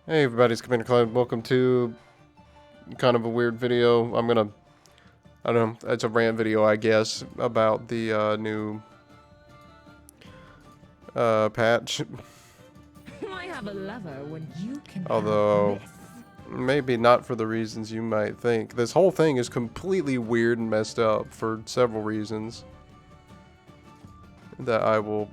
Hey everybody, it's Commander Cloud. Welcome to kind of a weird video. I don't know, it's a rant video I guess, about the new patch. I have a lover when you can Although, have this. maybe not for the reasons you might think. This whole thing is completely weird and messed up for several reasons that I will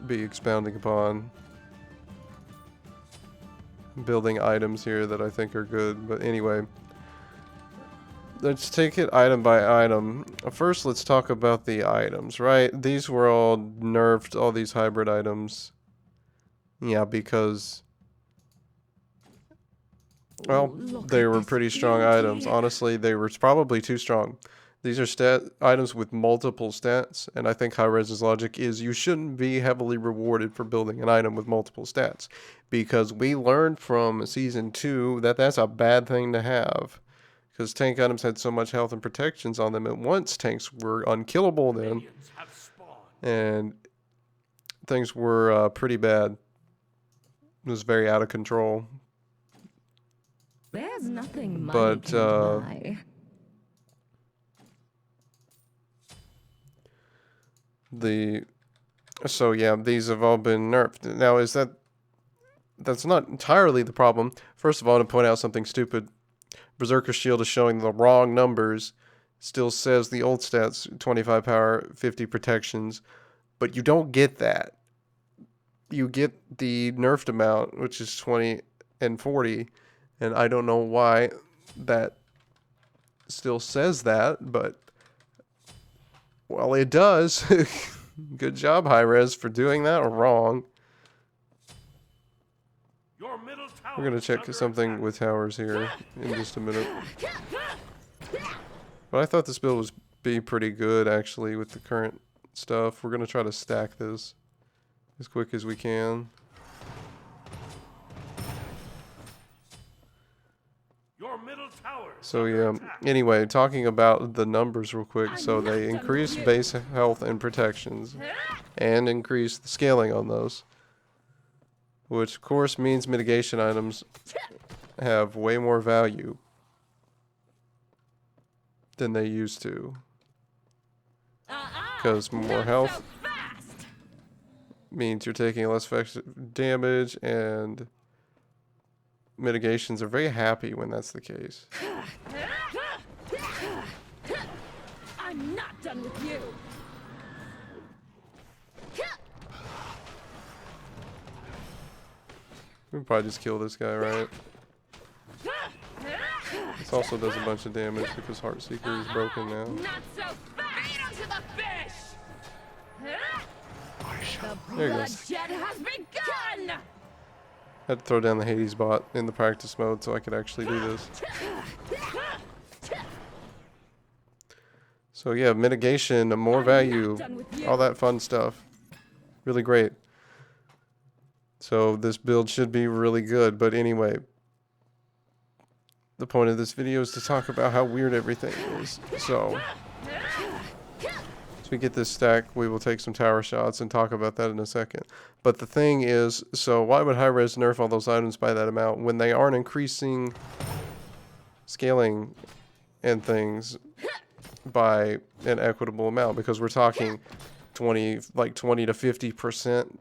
be expounding upon. Building items here that I think are good, but anyway. Let's take it item by item. First, let's talk about the items, right? These were all nerfed, all these hybrid items. Yeah, because, well, they were pretty strong items. Honestly, they were probably too strong. These are items with multiple stats, and I think High-Res's logic is you shouldn't be heavily rewarded for building an item with multiple stats, because we learned from Season 2 that that's a bad thing to have. Because tank items had so much health and protections on them at once, tanks were unkillable then, and things were pretty bad. It was very out of control. There's nothing money But can't buy. So yeah, these have all been nerfed. Now that's not entirely the problem. First of all, to point out something stupid, Berserker Shield is showing the wrong numbers. Still says the old stats, 25 power, 50 protections, but you don't get that. You get the nerfed amount, which is 20 and 40, and I don't know why that still says that, but well, it does. Good job, High-Res, for doing that wrong. We're gonna check something with towers here in just a minute. But I thought this build was be pretty good actually with the current stuff. We're gonna try to stack this as quick as we can. So yeah, anyway, talking about the numbers real quick. So they increase base health and protections and increase the scaling on those, which of course means mitigation items have way more value than they used to, because more health means you're taking less effective damage, and mitigations are very happy when that's the case. I'm not done with you. We can probably just kill this guy, right? This also does a bunch of damage because Heartseeker is broken now. Not so fast. To the fish. The There he goes. bloodshed has begun. Had to throw down the Hades bot in the practice mode so I could actually do this. So yeah, mitigation, more value, all that fun stuff. Really great. So this build should be really good, but anyway, the point of this video is to talk about how weird everything is. So, as we get this stack, we will take some tower shots and talk about that in a second. But the thing is, so why would High-Res nerf all those items by that amount when they aren't increasing scaling and things by an equitable amount? Because we're talking 20 to 50%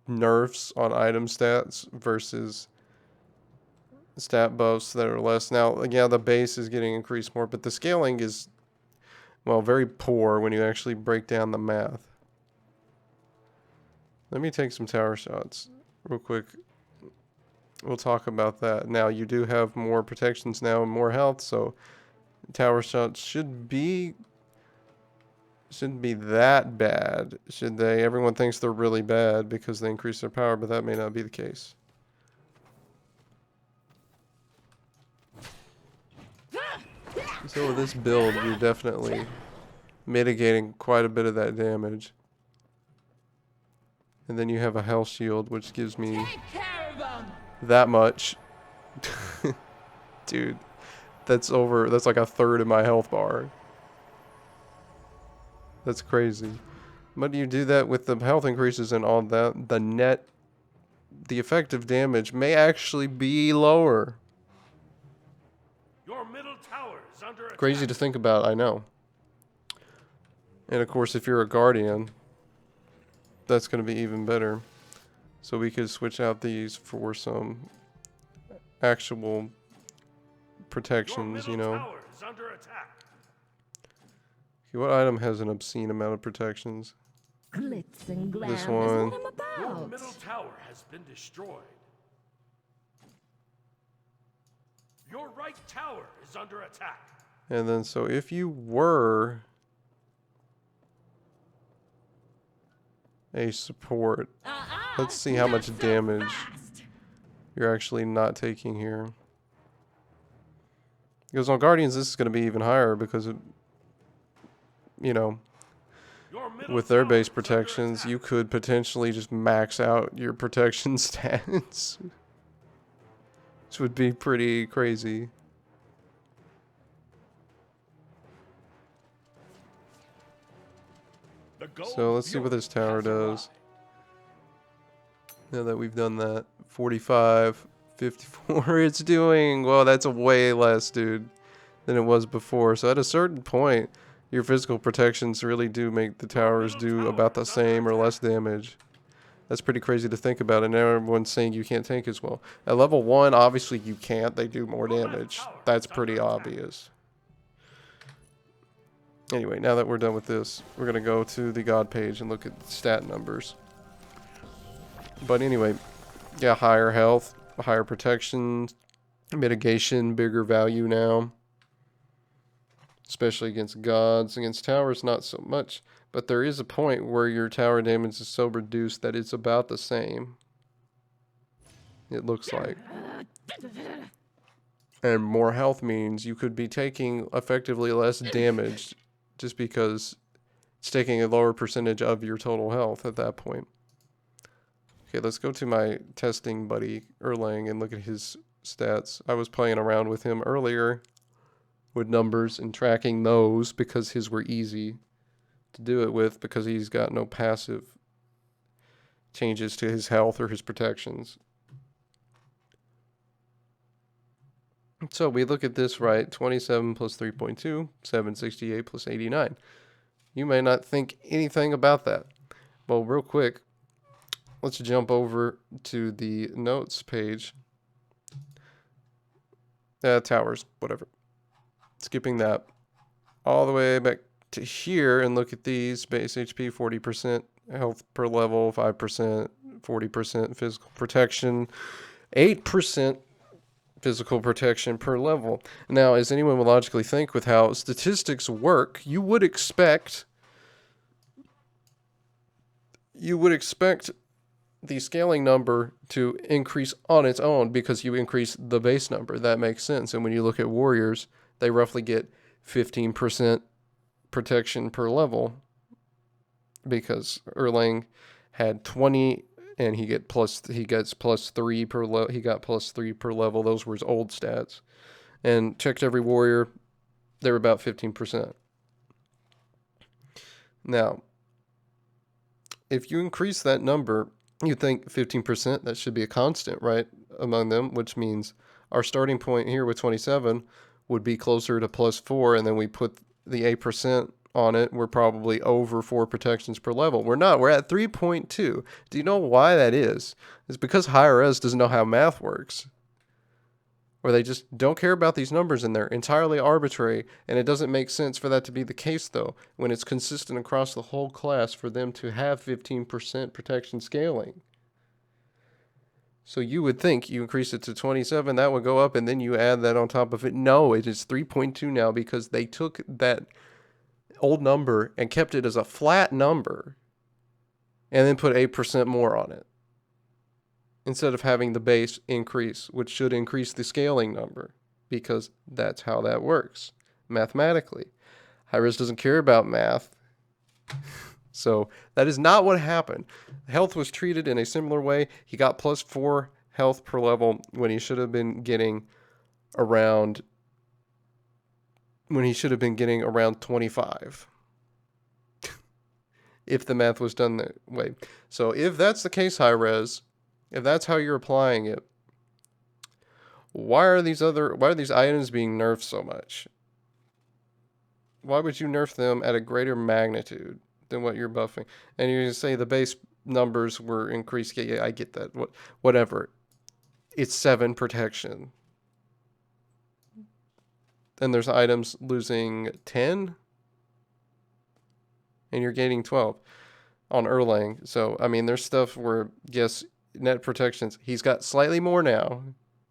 nerfs on item stats versus stat buffs that are less. Now, yeah, the base is getting increased more, but the scaling is, well, very poor when you actually break down the math. Let me take some tower shots real quick. We'll talk about that. Now, you do have more protections now and more health, so tower shots shouldn't be that bad, should they? Everyone thinks they're really bad because they increase their power, but that may not be the case. So with this build, you're definitely mitigating quite a bit of that damage. And then you have a health shield, which gives me that much. Dude, that's like a third of my health bar. That's crazy. But you do that with the health increases and all that, the net the effective damage may actually be lower. Your middle tower is under attack. Crazy to think about, I know. And of course, if you're a guardian, that's going to be even better. So we could switch out these for some actual protections, you know. Your middle tower is under attack. Okay, what item has an obscene amount of protections? Glitz and glam This is one. what I'm Your about. middle tower has been destroyed. Your right tower is under attack. And then, so if you were a support, let's see how much damage you're actually not taking here. Because on Guardians, this is going to be even higher because, you know, Your middle with their tower base is under protections, attack. you could potentially just max out your protection stats. Which would be pretty crazy. The goal So let's of see what Fury this tower has does. arrived. Now that we've done that, 45, 54, it's doing, well, that's a way less, dude, than it was before. So at a certain point, your physical protections really do make the towers do about the same or less damage. That's pretty crazy to think about, and now everyone's saying you can't tank as well. At level 1, obviously you can't, they do more damage. That's pretty obvious. Anyway, now that we're done with this, we're going to go to the God page and look at stat numbers. But anyway, yeah, higher health, higher protection, mitigation, bigger value now. Especially against gods. Against towers, not so much. But there is a point where your tower damage is so reduced that it's about the same. It looks like. And more health means you could be taking effectively less damage just because it's taking a lower percentage of your total health at that point. Okay, let's go to my testing buddy, Erlang, and look at his stats. I was playing around with him earlier with numbers and tracking those because his were easy to do it with because he's got no passive changes to his health or his protections. So we look at this right, 27 plus 3.2, 768 plus 89. You may not think anything about that. Well, real quick, let's jump over to the notes page. Towers, whatever. Skipping that all the way back to here and look at these. Base HP 40%, health per level 5%, 40% physical protection, 8% physical protection per level. Now, as anyone would logically think with how statistics work, you would expect the scaling number to increase on its own because you increase the base number. That makes sense. And when you look at warriors, they roughly get 15% protection per level because Erlang had 20 and he gets plus 3 per level. He got plus 3 per level. Those were his old stats. And checked every warrior, they were about 15%. Now, if you increase that number, you think 15%, that should be a constant, right, among them, which means our starting point here with 27 would be closer to plus 4, and then we put the 8% on it. We're probably over 4 protections per level. We're not. We're at 3.2. Do you know why that is? It's because higher res doesn't know how math works. Or they just don't care about these numbers and they're entirely arbitrary, and it doesn't make sense for that to be the case, though, when it's consistent across the whole class for them to have 15% protection scaling. So you would think you increase it to 27, that would go up, and then you add that on top of it. No, it is 3.2 now because they took that old number and kept it as a flat number and then put 8% more on it instead of having the base increase, which should increase the scaling number because that's how that works mathematically. Hi-Res doesn't care about math. So that is not what happened. Health was treated in a similar way. He got plus 4 health per level when he should have been getting around 25. If the math was done that way. So if that's the case, high res, If that's how you're applying it, why are these items being nerfed so much? Why would you nerf them at a greater magnitude than what you're buffing? And you say the base numbers were increased. Yeah, I get that. Whatever. It's 7 protection. Then there's items losing 10, and you're gaining 12 on Erlang. So, I mean, there's stuff where, yes, net protections, he's got slightly more now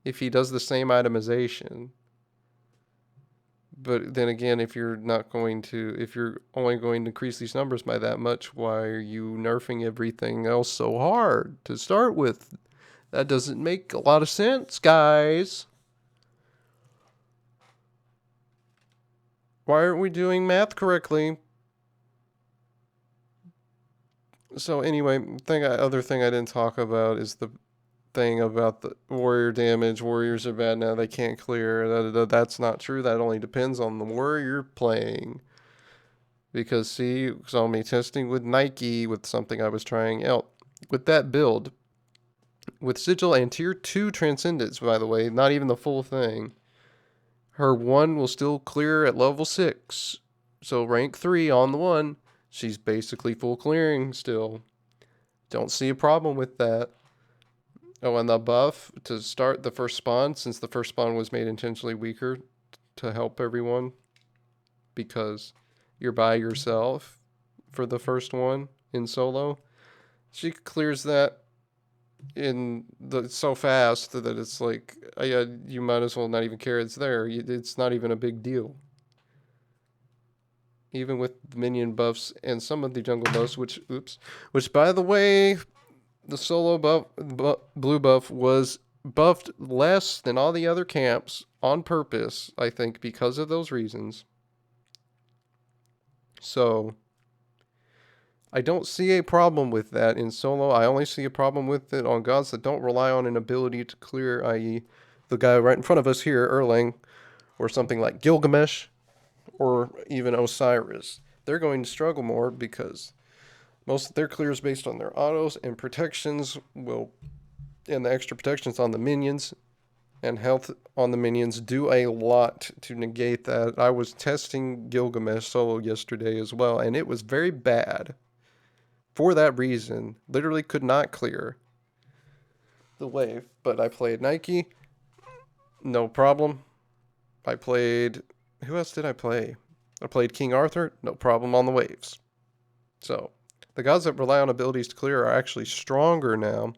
if he does the same itemization. But then again, if you're only going to increase these numbers by that much, why are you nerfing everything else so hard to start with? That doesn't make a lot of sense, guys. Why aren't we doing math correctly? So anyway, other thing I didn't talk about is the thing about the warrior damage. Warriors are bad now; they can't clear. That's not true. That only depends on the warrior you're playing. Because see, you saw me testing with Nike with something I was trying out with that build with Sigil and Tier 2 Transcendence. By the way, not even the full thing. Her 1 will still clear at level 6. So rank 3 on the 1. She's basically full clearing still. Don't see a problem with that. Oh, and the buff to start the first spawn, since the first spawn was made intentionally weaker to help everyone. Because you're by yourself for the first one in solo. She clears that so fast that it's like, you might as well not even care it's there. It's not even a big deal. Even with the minion buffs and some of the jungle buffs, which by the way, the solo blue buff was buffed less than all the other camps on purpose, I think, because of those reasons. So I don't see a problem with that in solo. I only see a problem with it on gods that don't rely on an ability to clear, i.e. the guy right in front of us here, Erlang, or something like Gilgamesh, or even Osiris. They're going to struggle more because most of their clears based on their autos and protections and the extra protections on the minions and health on the minions do a lot to negate that. I was testing Gilgamesh solo yesterday as well, and it was very bad. For that reason, literally could not clear the wave. But I played Nike, no problem. Who else did I play? I played King Arthur, no problem on the waves. So, the gods that rely on abilities to clear are actually stronger now,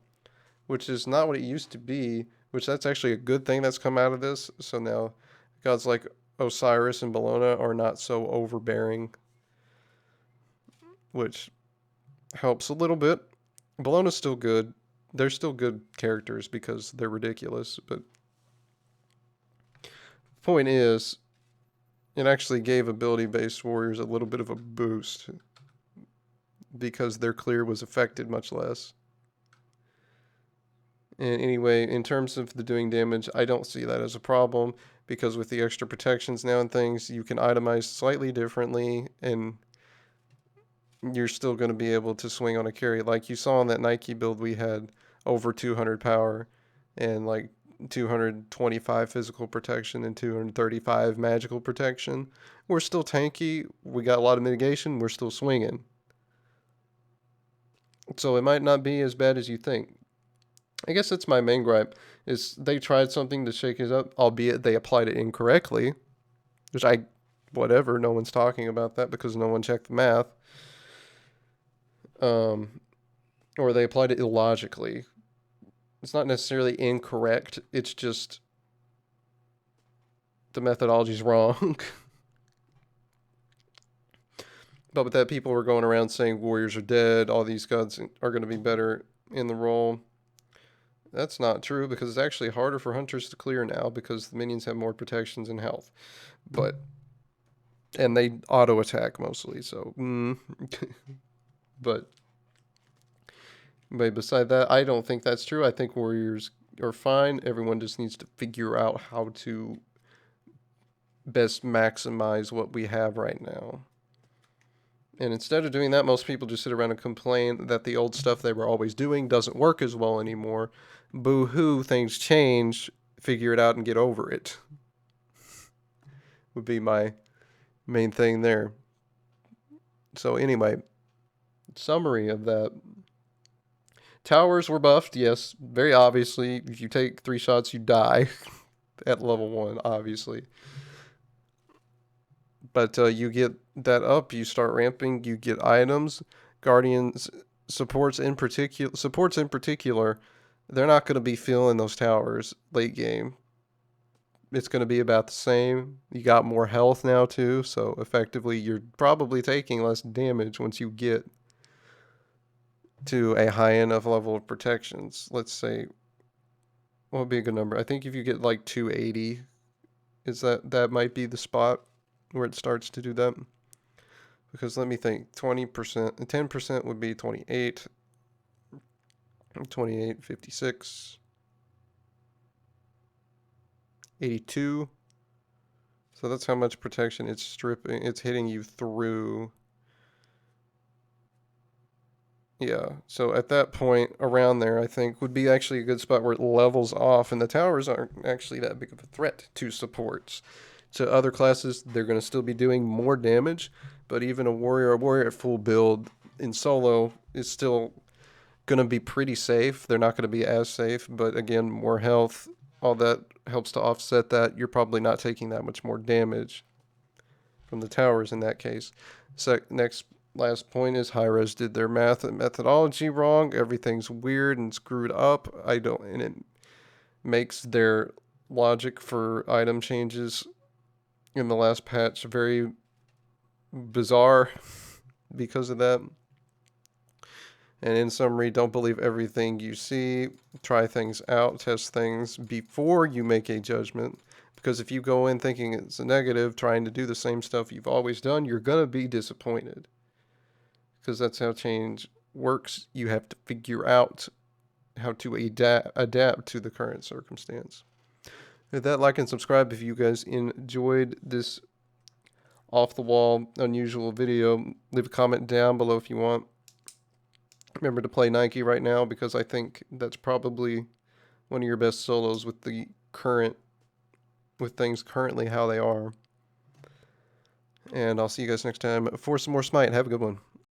which is not what it used to be, which that's actually a good thing that's come out of this. So now, gods like Osiris and Bellona are not so overbearing, which helps a little bit. Bellona's still good. They're still good characters because they're ridiculous, but point is, it actually gave ability-based warriors a little bit of a boost because their clear was affected much less. And anyway, in terms of the doing damage, I don't see that as a problem because with the extra protections now and things, you can itemize slightly differently and you're still going to be able to swing on a carry. Like you saw in that Nike build, we had over 200 power and like 225 physical protection and 235 magical protection. We're still tanky. We got a lot of mitigation. We're still swinging. So it might not be as bad as you think. I guess that's my main gripe, is they tried something to shake it up, albeit they applied it incorrectly, which whatever, no one's talking about that because no one checked the math. Or they applied it illogically. It's not necessarily incorrect, it's just the methodology's wrong. But with that, people were going around saying warriors are dead, all these gods are going to be better in the role. That's not true because it's actually harder for hunters to clear now because the minions have more protections and health. And they auto attack mostly, so but beside that, I don't think that's true. I think warriors are fine. Everyone just needs to figure out how to best maximize what we have right now. And instead of doing that, most people just sit around and complain that the old stuff they were always doing doesn't work as well anymore. Boo-hoo, things change. Figure it out and get over it. Would be my main thing there. So anyway, summary of that. Towers were buffed, yes, very obviously. If you take 3 shots, you die at level 1, obviously. But you get that up, you start ramping, you get items, guardians, supports in particular, they're not going to be filling those towers late game. It's going to be about the same. You got more health now too, so effectively you're probably taking less damage once you get to a high enough level of protections. Let's say, what would be a good number? I think if you get like 280, that might be the spot where it starts to do that. Because let me think, 20%, 10% would be 28, 28, 56, 82. So that's how much protection it's stripping, it's hitting you through. Yeah, so at that point, around there, I think, would be actually a good spot where it levels off, and the towers aren't actually that big of a threat to supports. To other classes, they're going to still be doing more damage, but even a warrior at full build in solo is still going to be pretty safe. They're not going to be as safe, but again, more health, all that helps to offset that. You're probably not taking that much more damage from the towers in that case. So last point is Hi-Rez did their methodology wrong. Everything's weird and screwed up. And it makes their logic for item changes in the last patch very bizarre because of that. And in summary, don't believe everything you see. Try things out, test things before you make a judgment. Because if you go in thinking it's a negative, trying to do the same stuff you've always done, you're going to be disappointed. Because that's how change works. You have to figure out how to adapt to the current circumstance. Hit that like and subscribe if you guys enjoyed this off-the-wall, unusual video. Leave a comment down below if you want. Remember to play Nike right now because I think that's probably one of your best solos with things currently how they are. And I'll see you guys next time for some more Smite. Have a good one.